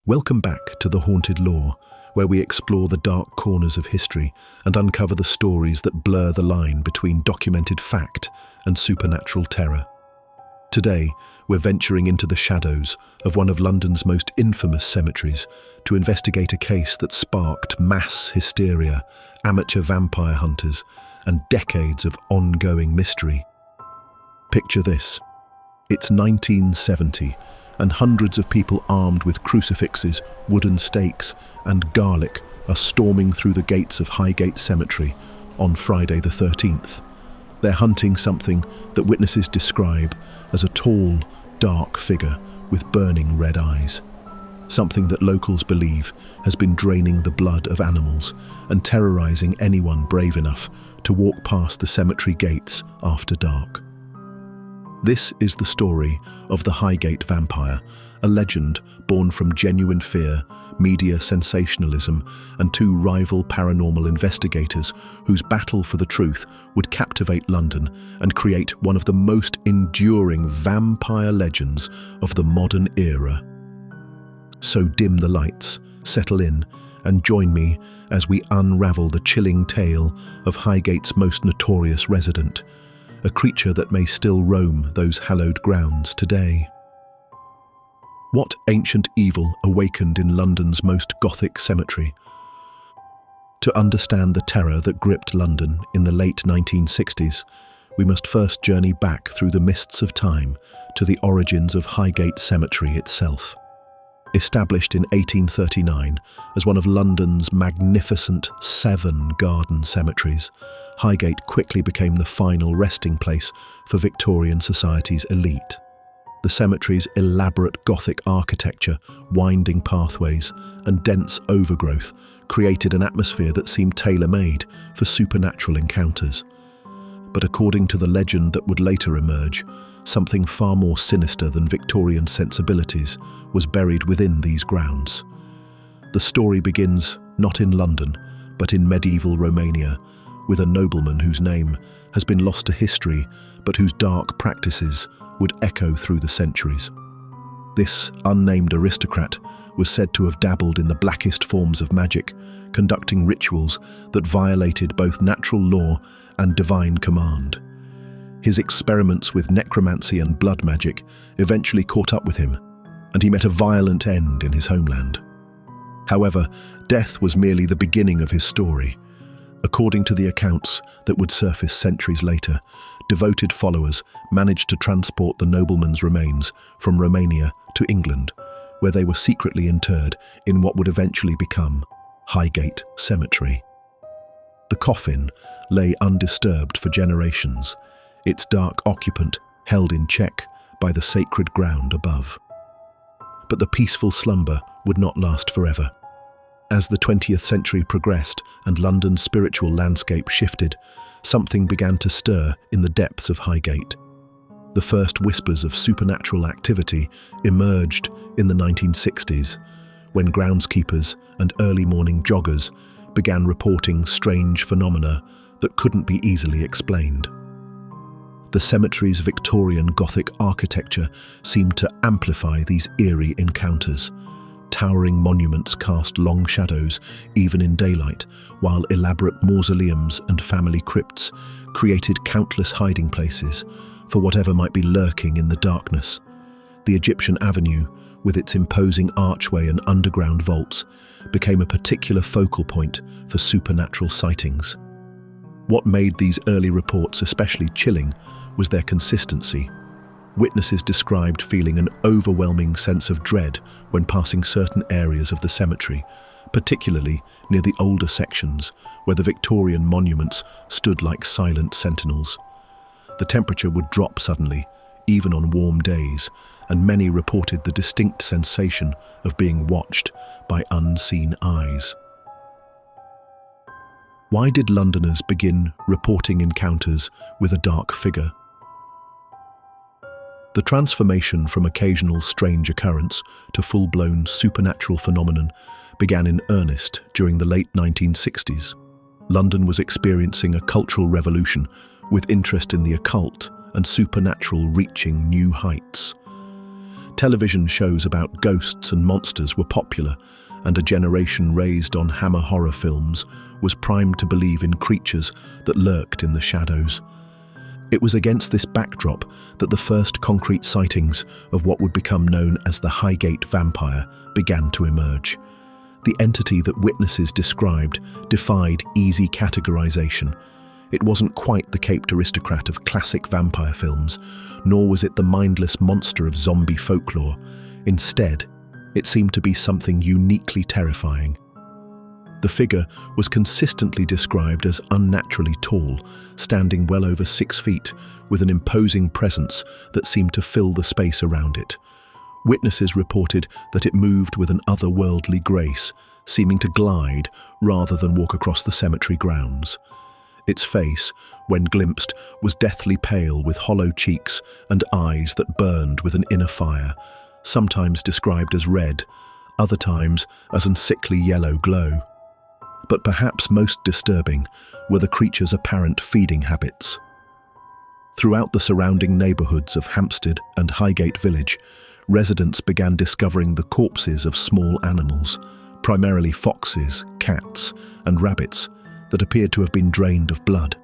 Welcome back to The Haunted Lore, where we explore the dark corners of history and uncover the stories that blur the line between documented fact and supernatural terror. Today, we're venturing into the shadows of one of London's most infamous cemeteries to investigate a case that sparked mass hysteria, amateur vampire hunters, and decades of ongoing mystery. Picture this. It's 1970, and hundreds of people armed with crucifixes, wooden stakes, and garlic are storming through the gates of Highgate Cemetery on Friday the 13th. They're hunting something that witnesses describe as a tall, dark figure with burning red eyes. Something that locals believe has been draining the blood of animals and terrorizing anyone brave enough to walk past the cemetery gates after dark. This is the story of the Highgate vampire, a legend born from genuine fear, media sensationalism, and two rival paranormal investigators whose battle for the truth would captivate London and create one of the most enduring vampire legends of the modern era. So dim the lights, settle in, and join me as we unravel the chilling tale of Highgate's most notorious resident, a creature that may still roam those hallowed grounds today. What ancient evil awakened in London's most Gothic cemetery? To understand the terror that gripped London in the late 1960s, we must first journey back through the mists of time to the origins of Highgate Cemetery itself. Established in 1839 as one of London's magnificent 7 garden cemeteries, Highgate quickly became the final resting place for Victorian society's elite. The cemetery's elaborate Gothic architecture, winding pathways, and dense overgrowth created an atmosphere that seemed tailor-made for supernatural encounters. But according to the legend that would later emerge, something far more sinister than Victorian sensibilities was buried within these grounds. The story begins not in London, but in medieval Romania, with a nobleman whose name has been lost to history, but whose dark practices would echo through the centuries. This unnamed aristocrat was said to have dabbled in the blackest forms of magic, conducting rituals that violated both natural law and divine command. His experiments with necromancy and blood magic eventually caught up with him, and he met a violent end in his homeland. However, death was merely the beginning of his story. According to the accounts that would surface centuries later, devoted followers managed to transport the nobleman's remains from Romania to England, where they were secretly interred in what would eventually become Highgate Cemetery. The coffin lay undisturbed for generations, its dark occupant held in check by the sacred ground above. But the peaceful slumber would not last forever. As the 20th century progressed and London's spiritual landscape shifted, something began to stir in the depths of Highgate. The first whispers of supernatural activity emerged in the 1960s, when groundskeepers and early morning joggers began reporting strange phenomena that couldn't be easily explained. The cemetery's Victorian Gothic architecture seemed to amplify these eerie encounters. Towering monuments cast long shadows even in daylight, while elaborate mausoleums and family crypts created countless hiding places for whatever might be lurking in the darkness. The Egyptian Avenue, with its imposing archway and underground vaults, became a particular focal point for supernatural sightings. What made these early reports especially chilling was their consistency. Witnesses described feeling an overwhelming sense of dread when passing certain areas of the cemetery, particularly near the older sections where the Victorian monuments stood like silent sentinels. The temperature would drop suddenly, even on warm days, and many reported the distinct sensation of being watched by unseen eyes. Why did Londoners begin reporting encounters with a dark figure? The transformation from occasional strange occurrence to full-blown supernatural phenomenon began in earnest during the late 1960s. London was experiencing a cultural revolution, with interest in the occult and supernatural reaching new heights. Television shows about ghosts and monsters were popular, and a generation raised on Hammer horror films was primed to believe in creatures that lurked in the shadows. It was against this backdrop that the first concrete sightings of what would become known as the Highgate vampire began to emerge. The entity that witnesses described defied easy categorization. It wasn't quite the caped aristocrat of classic vampire films, nor was it the mindless monster of zombie folklore. Instead, it seemed to be something uniquely terrifying. The figure was consistently described as unnaturally tall, standing well over 6 feet, with an imposing presence that seemed to fill the space around it. Witnesses reported that it moved with an otherworldly grace, seeming to glide rather than walk across the cemetery grounds. Its face, when glimpsed, was deathly pale with hollow cheeks and eyes that burned with an inner fire, sometimes described as red, other times as an sickly yellow glow. But perhaps most disturbing were the creature's apparent feeding habits. Throughout the surrounding neighborhoods of Hampstead and Highgate Village, residents began discovering the corpses of small animals, primarily foxes, cats, and rabbits, that appeared to have been drained of blood.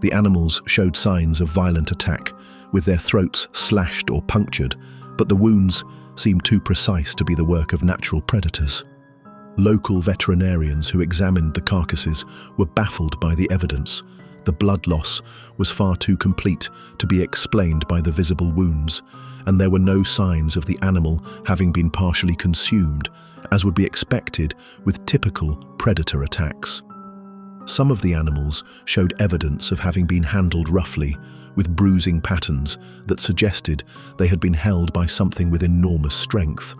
The animals showed signs of violent attack, with their throats slashed or punctured, but the wounds seemed too precise to be the work of natural predators. Local veterinarians who examined the carcasses were baffled by the evidence. The blood loss was far too complete to be explained by the visible wounds, and there were no signs of the animal having been partially consumed, as would be expected with typical predator attacks. Some of the animals showed evidence of having been handled roughly, with bruising patterns that suggested they had been held by something with enormous strength.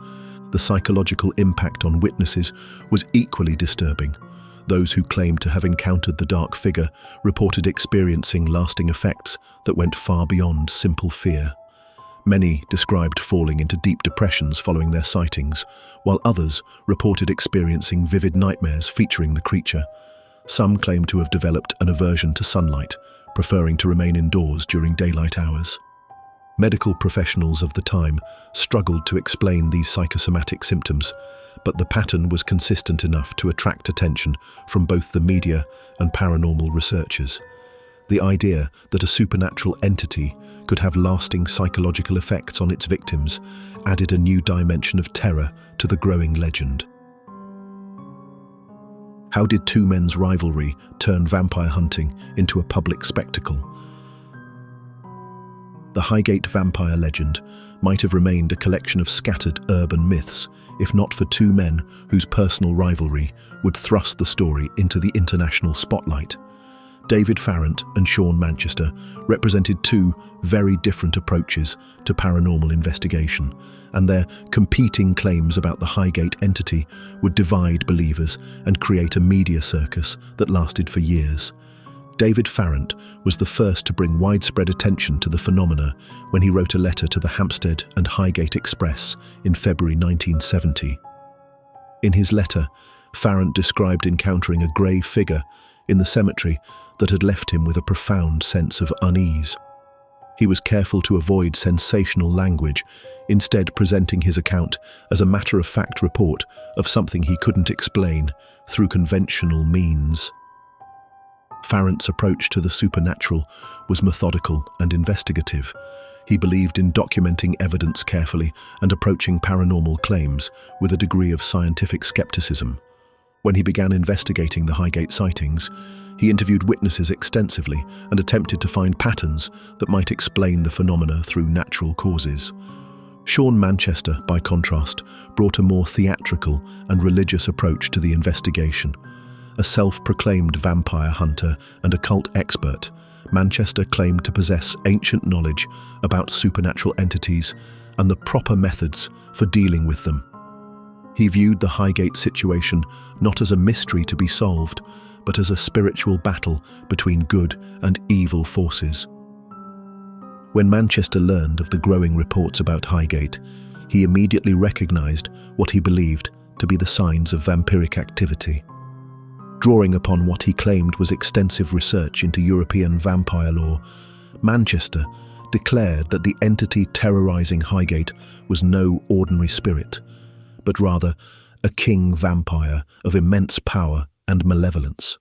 The psychological impact on witnesses was equally disturbing. Those who claimed to have encountered the dark figure reported experiencing lasting effects that went far beyond simple fear. Many described falling into deep depressions following their sightings, while others reported experiencing vivid nightmares featuring the creature. Some claimed to have developed an aversion to sunlight, preferring to remain indoors during daylight hours. Medical professionals of the time struggled to explain these psychosomatic symptoms, but the pattern was consistent enough to attract attention from both the media and paranormal researchers. The idea that a supernatural entity could have lasting psychological effects on its victims added a new dimension of terror to the growing legend. How did two men's rivalry turn vampire hunting into a public spectacle? The Highgate vampire legend might have remained a collection of scattered urban myths, if not for two men whose personal rivalry would thrust the story into the international spotlight. David Farrant and Sean Manchester represented two very different approaches to paranormal investigation, and their competing claims about the Highgate entity would divide believers and create a media circus that lasted for years. David Farrant was the first to bring widespread attention to the phenomena when he wrote a letter to the Hampstead and Highgate Express in February 1970. In his letter, Farrant described encountering a grey figure in the cemetery that had left him with a profound sense of unease. He was careful to avoid sensational language, instead presenting his account as a matter-of-fact report of something he couldn't explain through conventional means. Farrant's approach to the supernatural was methodical and investigative. He believed in documenting evidence carefully and approaching paranormal claims with a degree of scientific skepticism. When he began investigating the Highgate sightings, he interviewed witnesses extensively and attempted to find patterns that might explain the phenomena through natural causes. Sean Manchester, by contrast, brought a more theatrical and religious approach to the investigation. A self-proclaimed vampire hunter and occult expert, Manchester claimed to possess ancient knowledge about supernatural entities and the proper methods for dealing with them. He viewed the Highgate situation not as a mystery to be solved, but as a spiritual battle between good and evil forces. When Manchester learned of the growing reports about Highgate, he immediately recognized what he believed to be the signs of vampiric activity. Drawing upon what he claimed was extensive research into European vampire lore, Manchester declared that the entity terrorizing Highgate was no ordinary spirit, but rather a king vampire of immense power and malevolence.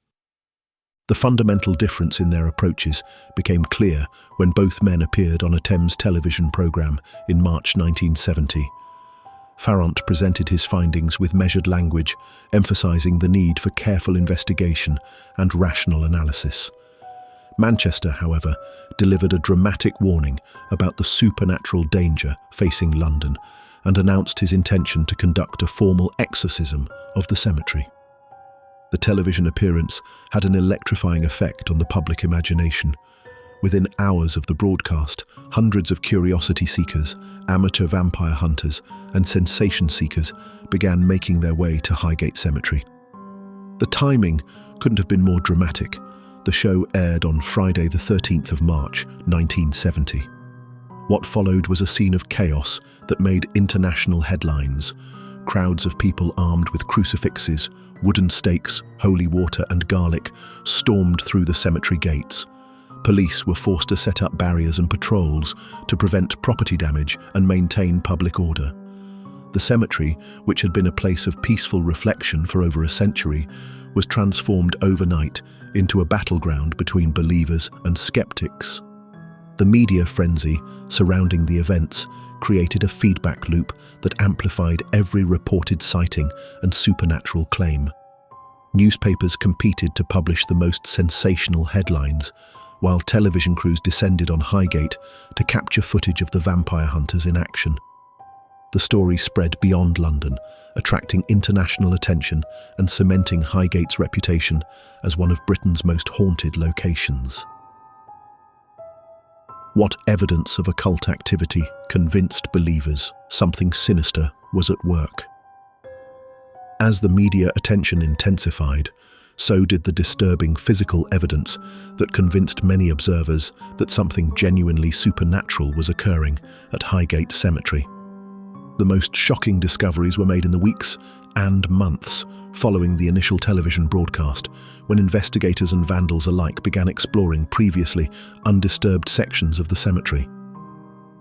The fundamental difference in their approaches became clear when both men appeared on a Thames television programme in March 1970. Farrant presented his findings with measured language, emphasising the need for careful investigation and rational analysis. Manchester, however, delivered a dramatic warning about the supernatural danger facing London and announced his intention to conduct a formal exorcism of the cemetery. The television appearance had an electrifying effect on the public imagination. Within hours of the broadcast, hundreds of curiosity seekers, amateur vampire hunters, and sensation seekers began making their way to Highgate Cemetery. The timing couldn't have been more dramatic. The show aired on Friday the 13th of March, 1970. What followed was a scene of chaos that made international headlines. Crowds of people armed with crucifixes, wooden stakes, holy water and garlic stormed through the cemetery gates. Police were forced to set up barriers and patrols to prevent property damage and maintain public order. The cemetery, which had been a place of peaceful reflection for over a century, was transformed overnight into a battleground between believers and skeptics. The media frenzy surrounding the events created a feedback loop that amplified every reported sighting and supernatural claim. Newspapers competed to publish the most sensational headlines, while television crews descended on Highgate to capture footage of the vampire hunters in action. The story spread beyond London, attracting international attention and cementing Highgate's reputation as one of Britain's most haunted locations. What evidence of occult activity convinced believers something sinister was at work? As the media attention intensified, so did the disturbing physical evidence that convinced many observers that something genuinely supernatural was occurring at Highgate Cemetery. The most shocking discoveries were made in the weeks and months following the initial television broadcast, when investigators and vandals alike began exploring previously undisturbed sections of the cemetery.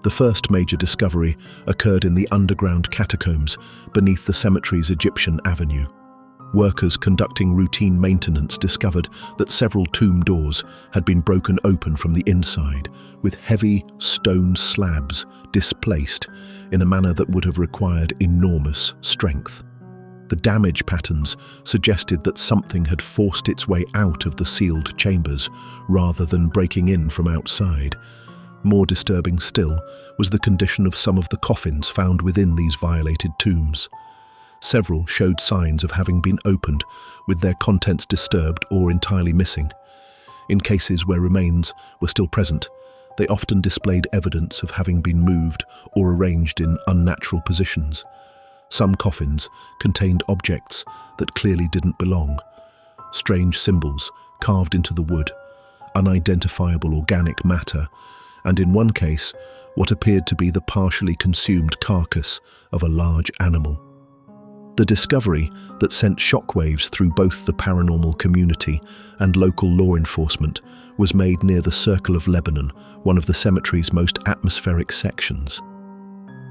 The first major discovery occurred in the underground catacombs beneath the cemetery's Egyptian Avenue. Workers conducting routine maintenance discovered that several tomb doors had been broken open from the inside, with heavy stone slabs displaced in a manner that would have required enormous strength. The damage patterns suggested that something had forced its way out of the sealed chambers rather than breaking in from outside. More disturbing still was the condition of some of the coffins found within these violated tombs. Several showed signs of having been opened, with their contents disturbed or entirely missing. In cases where remains were still present, they often displayed evidence of having been moved or arranged in unnatural positions. Some coffins contained objects that clearly didn't belong. Strange symbols carved into the wood, unidentifiable organic matter, and in one case, what appeared to be the partially consumed carcass of a large animal. The discovery that sent shockwaves through both the paranormal community and local law enforcement was made near the Circle of Lebanon, one of the cemetery's most atmospheric sections.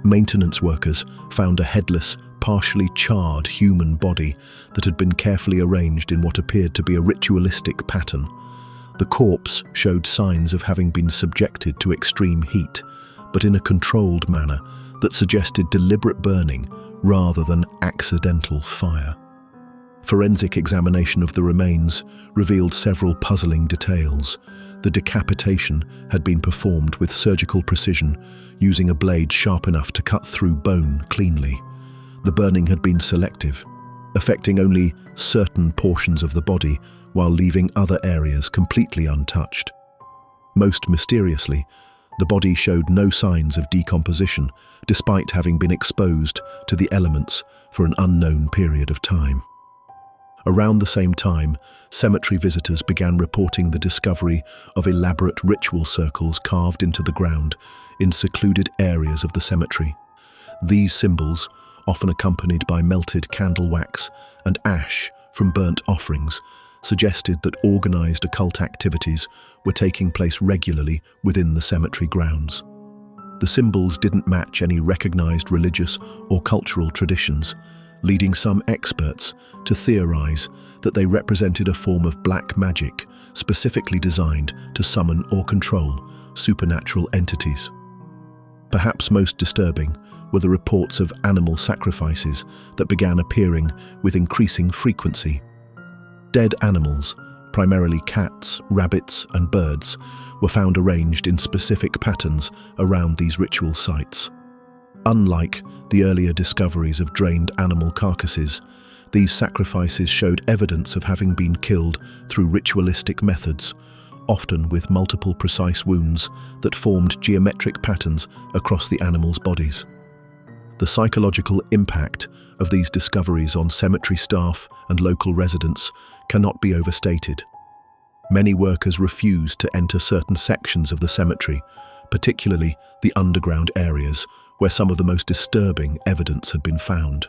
Maintenance workers found a headless, partially charred human body that had been carefully arranged in what appeared to be a ritualistic pattern. The corpse showed signs of having been subjected to extreme heat, but in a controlled manner that suggested deliberate burning rather than accidental fire. Forensic examination of the remains revealed several puzzling details. The decapitation had been performed with surgical precision, using a blade sharp enough to cut through bone cleanly. The burning had been selective, affecting only certain portions of the body while leaving other areas completely untouched. Most mysteriously, the body showed no signs of decomposition, despite having been exposed to the elements for an unknown period of time. Around the same time, cemetery visitors began reporting the discovery of elaborate ritual circles carved into the ground in secluded areas of the cemetery. These symbols, often accompanied by melted candle wax and ash from burnt offerings, suggested that organized occult activities were taking place regularly within the cemetery grounds. The symbols didn't match any recognized religious or cultural traditions, leading some experts to theorize that they represented a form of black magic specifically designed to summon or control supernatural entities. Perhaps most disturbing were the reports of animal sacrifices that began appearing with increasing frequency. Dead animals, primarily cats, rabbits, and birds, were found arranged in specific patterns around these ritual sites. Unlike the earlier discoveries of drained animal carcasses, these sacrifices showed evidence of having been killed through ritualistic methods, often with multiple precise wounds that formed geometric patterns across the animals' bodies. The psychological impact of these discoveries on cemetery staff and local residents cannot be overstated. Many workers refused to enter certain sections of the cemetery, particularly the underground areas where some of the most disturbing evidence had been found.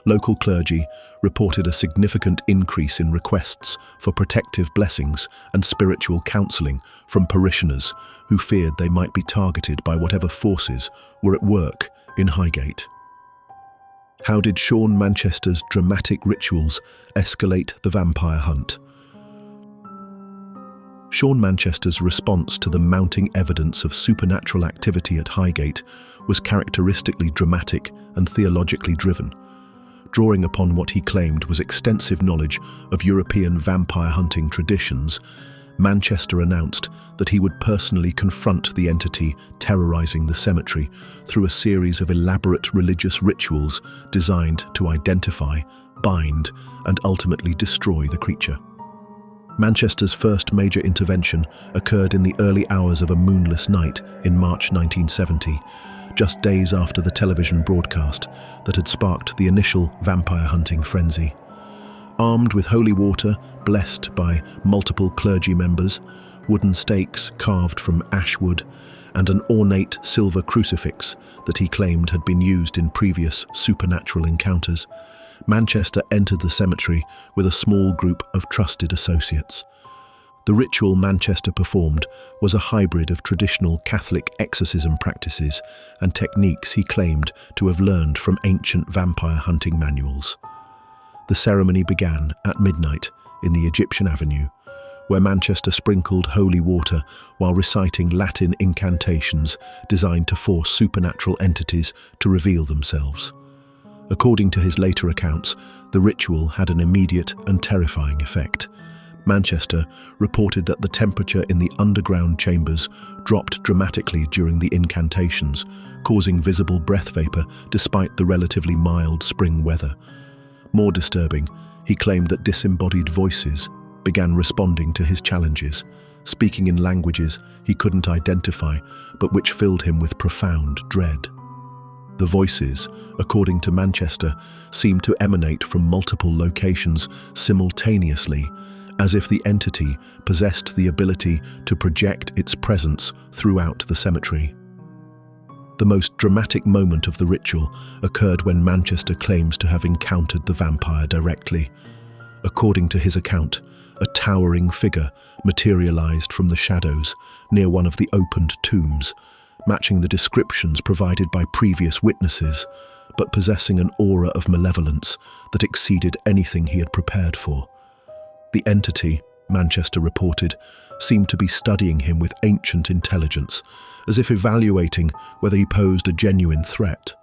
Local clergy reported a significant increase in requests for protective blessings and spiritual counseling from parishioners who feared they might be targeted by whatever forces were at work in Highgate. How did Sean Manchester's dramatic rituals escalate the vampire hunt? Sean Manchester's response to the mounting evidence of supernatural activity at Highgate was characteristically dramatic and theologically driven. Drawing upon what he claimed was extensive knowledge of European vampire hunting traditions, Manchester announced that he would personally confront the entity terrorizing the cemetery through a series of elaborate religious rituals designed to identify, bind, and ultimately destroy the creature. Manchester's first major intervention occurred in the early hours of a moonless night in March 1970, just days after the television broadcast that had sparked the initial vampire hunting frenzy. Armed with holy water, blessed by multiple clergy members, wooden stakes carved from ash wood, and an ornate silver crucifix that he claimed had been used in previous supernatural encounters, Manchester entered the cemetery with a small group of trusted associates. The ritual Manchester performed was a hybrid of traditional Catholic exorcism practices and techniques he claimed to have learned from ancient vampire hunting manuals. The ceremony began at midnight in the Egyptian Avenue, where Manchester sprinkled holy water while reciting Latin incantations designed to force supernatural entities to reveal themselves. According to his later accounts, the ritual had an immediate and terrifying effect. Manchester reported that the temperature in the underground chambers dropped dramatically during the incantations, causing visible breath vapor despite the relatively mild spring weather. More disturbing, he claimed that disembodied voices began responding to his challenges, speaking in languages he couldn't identify but which filled him with profound dread. The voices, according to Manchester, seemed to emanate from multiple locations simultaneously, as if the entity possessed the ability to project its presence throughout the cemetery. The most dramatic moment of the ritual occurred when Manchester claims to have encountered the vampire directly. According to his account, a towering figure materialized from the shadows near one of the opened tombs, matching the descriptions provided by previous witnesses, but possessing an aura of malevolence that exceeded anything he had prepared for. The entity, Manchester reported, seemed to be studying him with ancient intelligence, as if evaluating whether he posed a genuine threat.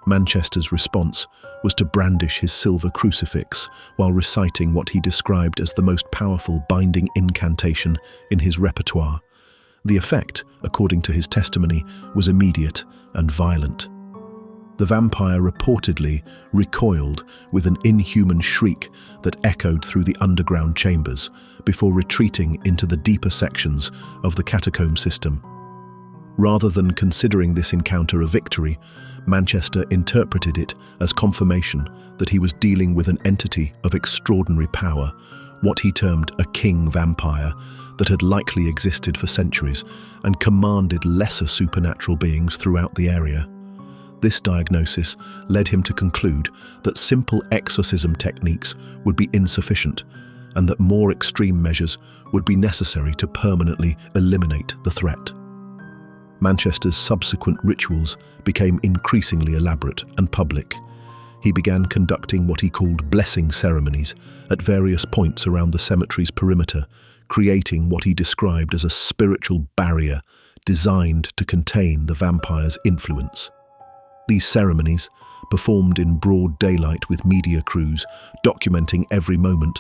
Manchester's response was to brandish his silver crucifix while reciting what he described as the most powerful binding incantation in his repertoire. The effect, according to his testimony, was immediate and violent. The vampire reportedly recoiled with an inhuman shriek that echoed through the underground chambers before retreating into the deeper sections of the catacomb system. Rather than considering this encounter a victory, Manchester interpreted it as confirmation that he was dealing with an entity of extraordinary power, what he termed a king vampire, that had likely existed for centuries and commanded lesser supernatural beings throughout the area. This diagnosis led him to conclude that simple exorcism techniques would be insufficient, and that more extreme measures would be necessary to permanently eliminate the threat. Manchester's subsequent rituals became increasingly elaborate and public. He began conducting what he called blessing ceremonies at various points around the cemetery's perimeter, creating what he described as a spiritual barrier designed to contain the vampire's influence. These ceremonies, performed in broad daylight with media crews documenting every moment,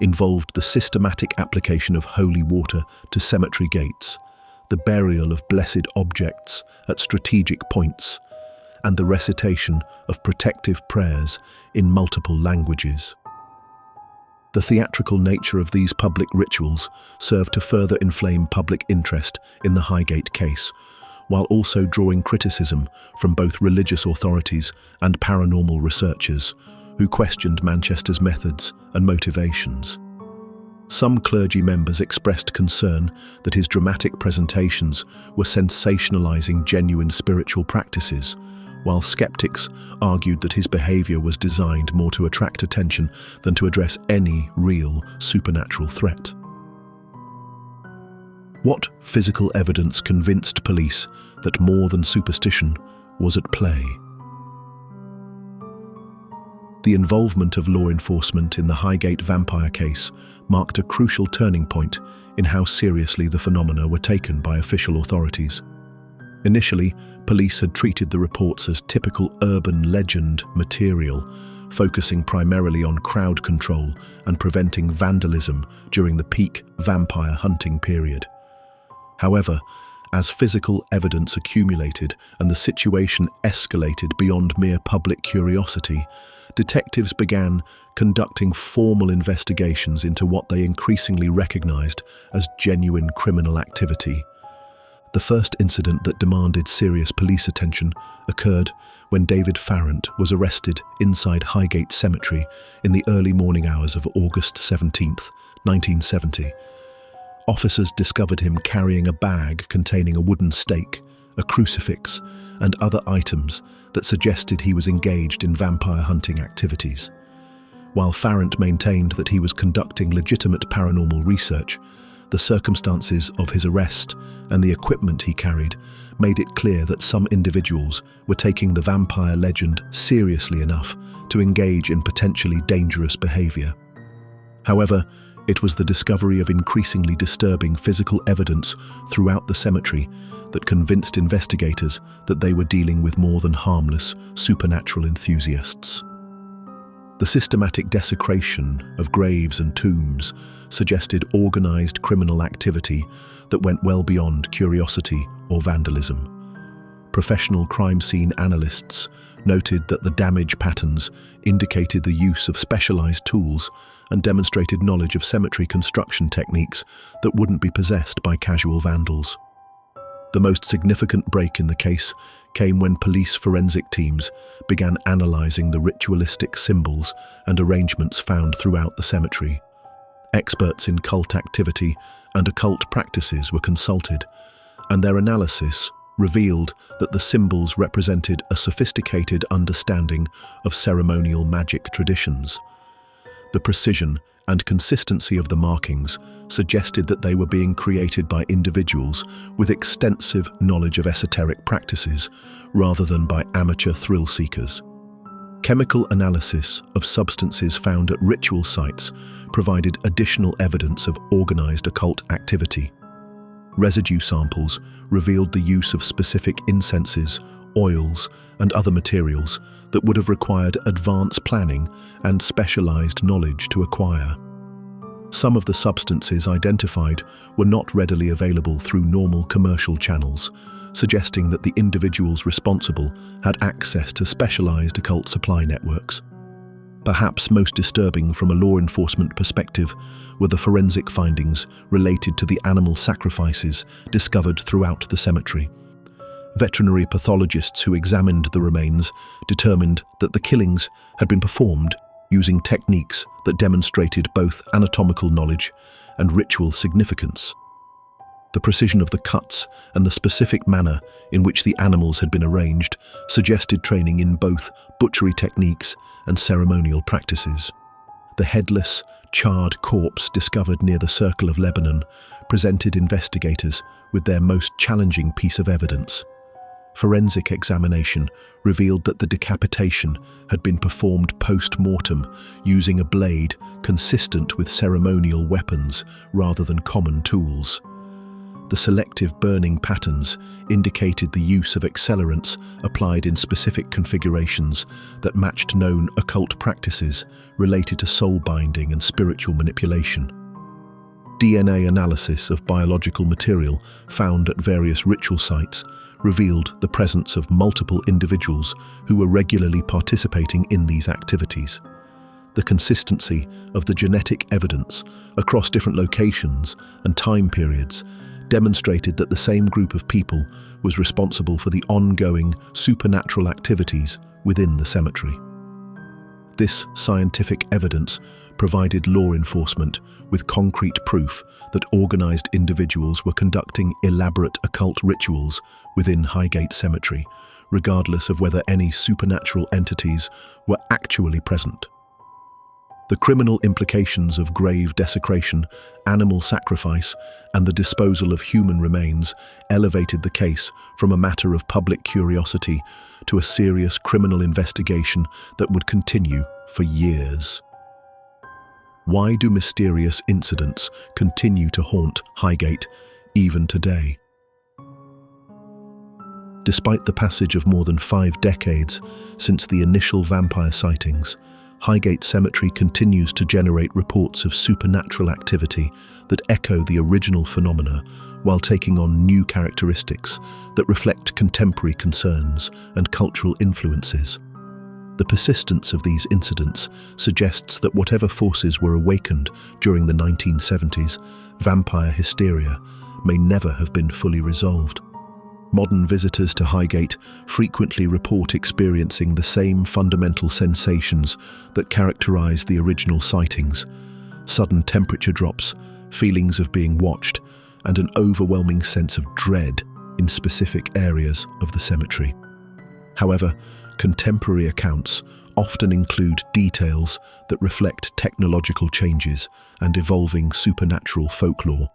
involved the systematic application of holy water to cemetery gates, the burial of blessed objects at strategic points, and the recitation of protective prayers in multiple languages. The theatrical nature of these public rituals served to further inflame public interest in the Highgate case, while also drawing criticism from both religious authorities and paranormal researchers who questioned Manchester's methods and motivations. Some clergy members expressed concern that his dramatic presentations were sensationalizing genuine spiritual practices, while skeptics argued that his behavior was designed more to attract attention than to address any real supernatural threat. What physical evidence convinced police that more than superstition was at play? The involvement of law enforcement in the Highgate vampire case marked a crucial turning point in how seriously the phenomena were taken by official authorities. Initially, police had treated the reports as typical urban legend material, focusing primarily on crowd control and preventing vandalism during the peak vampire hunting period. However, as physical evidence accumulated and the situation escalated beyond mere public curiosity, detectives began conducting formal investigations into what they increasingly recognized as genuine criminal activity. The first incident that demanded serious police attention occurred when David Farrant was arrested inside Highgate Cemetery in the early morning hours of August 17, 1970. Officers discovered him carrying a bag containing a wooden stake, a crucifix, and other items that suggested he was engaged in vampire hunting activities. While Farrant maintained that he was conducting legitimate paranormal research, the circumstances of his arrest and the equipment he carried made it clear that some individuals were taking the vampire legend seriously enough to engage in potentially dangerous behavior. However, it was the discovery of increasingly disturbing physical evidence throughout the cemetery that convinced investigators that they were dealing with more than harmless supernatural enthusiasts. The systematic desecration of graves and tombs suggested organized criminal activity that went well beyond curiosity or vandalism. Professional crime scene analysts noted that the damage patterns indicated the use of specialized tools and demonstrated knowledge of cemetery construction techniques that wouldn't be possessed by casual vandals. The most significant break in the case came when police forensic teams began analyzing the ritualistic symbols and arrangements found throughout the cemetery. Experts in cult activity and occult practices were consulted, and their analysis revealed that the symbols represented a sophisticated understanding of ceremonial magic traditions. The precision and consistency of the markings suggested that they were being created by individuals with extensive knowledge of esoteric practices rather than by amateur thrill seekers. Chemical analysis of substances found at ritual sites provided additional evidence of organized occult activity. Residue samples revealed the use of specific incenses, oils, and other materials that would have required advanced planning and specialized knowledge to acquire. Some of the substances identified were not readily available through normal commercial channels, suggesting that the individuals responsible had access to specialized occult supply networks. Perhaps most disturbing from a law enforcement perspective were the forensic findings related to the animal sacrifices discovered throughout the cemetery. Veterinary pathologists who examined the remains determined that the killings had been performed using techniques that demonstrated both anatomical knowledge and ritual significance. The precision of the cuts and the specific manner in which the animals had been arranged suggested training in both butchery techniques and ceremonial practices. The headless, charred corpse discovered near the Circle of Lebanon presented investigators with their most challenging piece of evidence. Forensic examination revealed that the decapitation had been performed post-mortem using a blade consistent with ceremonial weapons rather than common tools. The selective burning patterns indicated the use of accelerants applied in specific configurations that matched known occult practices related to soul binding and spiritual manipulation. DNA analysis of biological material found at various ritual sites revealed the presence of multiple individuals who were regularly participating in these activities. The consistency of the genetic evidence across different locations and time periods demonstrated that the same group of people was responsible for the ongoing supernatural activities within the cemetery. This scientific evidence provided law enforcement with concrete proof that organized individuals were conducting elaborate occult rituals within Highgate Cemetery, regardless of whether any supernatural entities were actually present. The criminal implications of grave desecration, animal sacrifice, and the disposal of human remains elevated the case from a matter of public curiosity to a serious criminal investigation that would continue for years. Why do mysterious incidents continue to haunt Highgate even today? Despite the passage of more than 5 decades since the initial vampire sightings, Highgate Cemetery continues to generate reports of supernatural activity that echo the original phenomena while taking on new characteristics that reflect contemporary concerns and cultural influences. The persistence of these incidents suggests that whatever forces were awakened during the 1970s, vampire hysteria may never have been fully resolved. Modern visitors to Highgate frequently report experiencing the same fundamental sensations that characterized the original sightings: sudden temperature drops, feelings of being watched, and an overwhelming sense of dread in specific areas of the cemetery. However, contemporary accounts often include details that reflect technological changes and evolving supernatural folklore.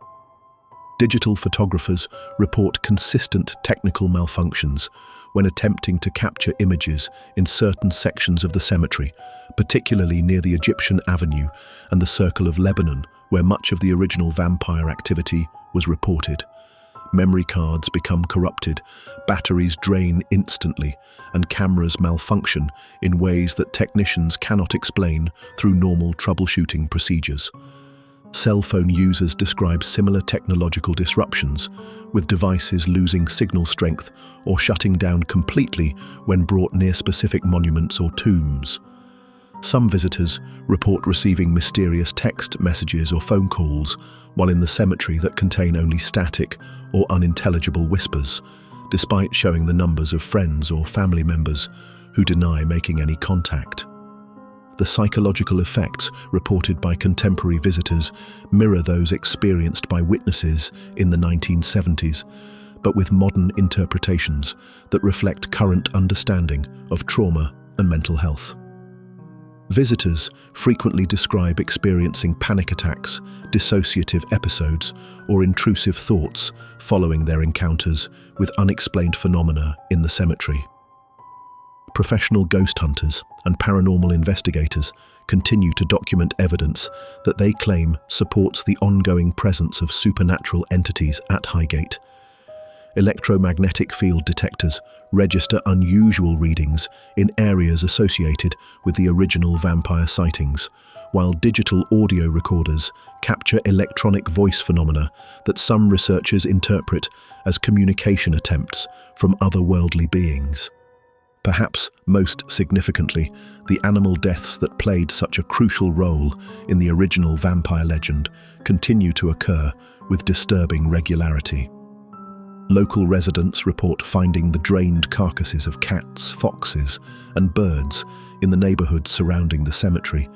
Digital photographers report consistent technical malfunctions when attempting to capture images in certain sections of the cemetery, particularly near the Egyptian Avenue and the Circle of Lebanon, where much of the original vampire activity was reported. Memory cards become corrupted, batteries drain instantly, and cameras malfunction in ways that technicians cannot explain through normal troubleshooting procedures. Cell phone users describe similar technological disruptions, with devices losing signal strength or shutting down completely when brought near specific monuments or tombs. Some visitors report receiving mysterious text messages or phone calls while in the cemetery that contain only static or unintelligible whispers, despite showing the numbers of friends or family members who deny making any contact. The psychological effects reported by contemporary visitors mirror those experienced by witnesses in the 1970s, but with modern interpretations that reflect current understanding of trauma and mental health. Visitors frequently describe experiencing panic attacks, dissociative episodes, or intrusive thoughts following their encounters with unexplained phenomena in the cemetery. Professional ghost hunters and paranormal investigators continue to document evidence that they claim supports the ongoing presence of supernatural entities at Highgate. Electromagnetic field detectors register unusual readings in areas associated with the original vampire sightings, while digital audio recorders capture electronic voice phenomena that some researchers interpret as communication attempts from otherworldly beings. Perhaps most significantly, the animal deaths that played such a crucial role in the original vampire legend continue to occur with disturbing regularity. Local residents report finding the drained carcasses of cats, foxes, and birds in the neighborhoods surrounding the cemetery,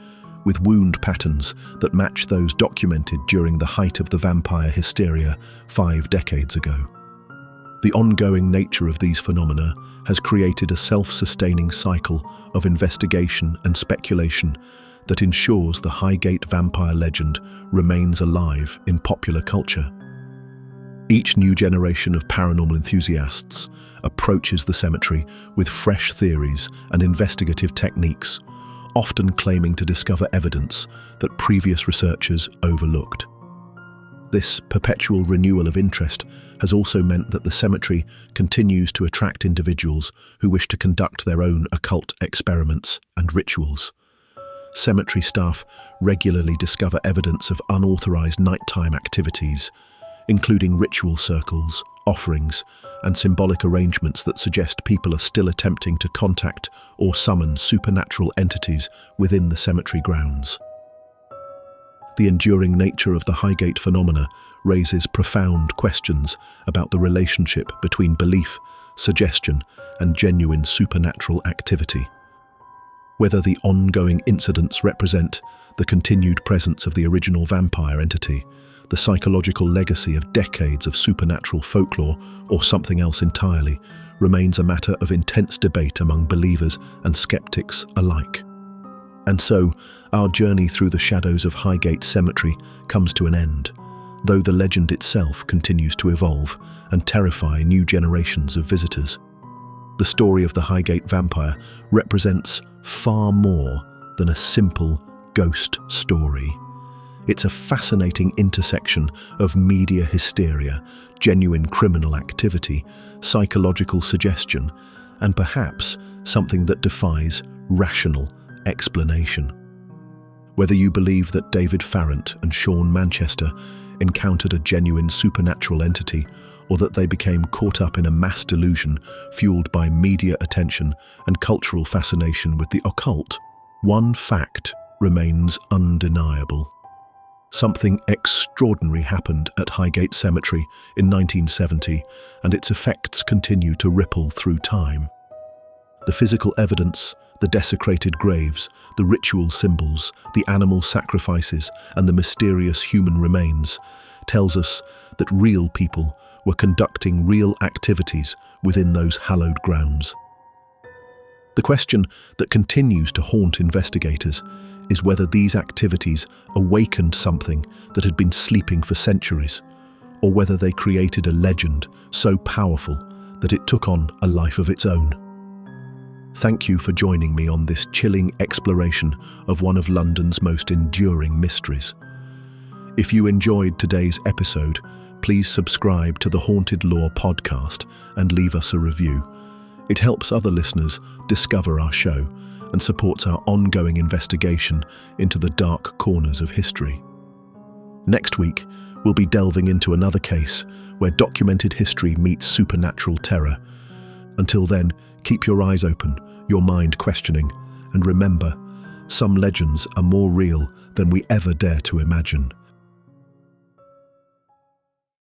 with wound patterns that match those documented during the height of the vampire hysteria 5 decades ago. The ongoing nature of these phenomena has created a self-sustaining cycle of investigation and speculation that ensures the Highgate vampire legend remains alive in popular culture. Each new generation of paranormal enthusiasts approaches the cemetery with fresh theories and investigative techniques, often claiming to discover evidence that previous researchers overlooked. This perpetual renewal of interest has also meant that the cemetery continues to attract individuals who wish to conduct their own occult experiments and rituals. Cemetery staff regularly discover evidence of unauthorized nighttime activities, including ritual circles, offerings, and symbolic arrangements that suggest people are still attempting to contact or summon supernatural entities within the cemetery grounds. The enduring nature of the Highgate phenomena raises profound questions about the relationship between belief, suggestion, and genuine supernatural activity. Whether the ongoing incidents represent the continued presence of the original vampire entity, the psychological legacy of decades of supernatural folklore, or something else entirely, remains a matter of intense debate among believers and skeptics alike. And so, our journey through the shadows of Highgate Cemetery comes to an end, though the legend itself continues to evolve and terrify new generations of visitors. The story of the Highgate vampire represents far more than a simple ghost story. It's a fascinating intersection of media hysteria, genuine criminal activity, psychological suggestion, and perhaps something that defies rational explanation. Whether you believe that David Farrant and Sean Manchester encountered a genuine supernatural entity, or that they became caught up in a mass delusion fueled by media attention and cultural fascination with the occult, one fact remains undeniable. Something extraordinary happened at Highgate Cemetery in 1970, and its effects continue to ripple through time. The physical evidence, the desecrated graves, the ritual symbols, the animal sacrifices, and the mysterious human remains tells us that real people were conducting real activities within those hallowed grounds. The question that continues to haunt investigators is whether these activities awakened something that had been sleeping for centuries, or whether they created a legend so powerful that it took on a life of its own. Thank you for joining me on this chilling exploration of one of London's most enduring mysteries. If you enjoyed today's episode, please subscribe to the Haunted Lore podcast and leave us a review. It helps other listeners discover our show and supports our ongoing investigation into the dark corners of history. Next week, we'll be delving into another case where documented history meets supernatural terror. Until then, keep your eyes open, your mind questioning, and remember, some legends are more real than we ever dare to imagine.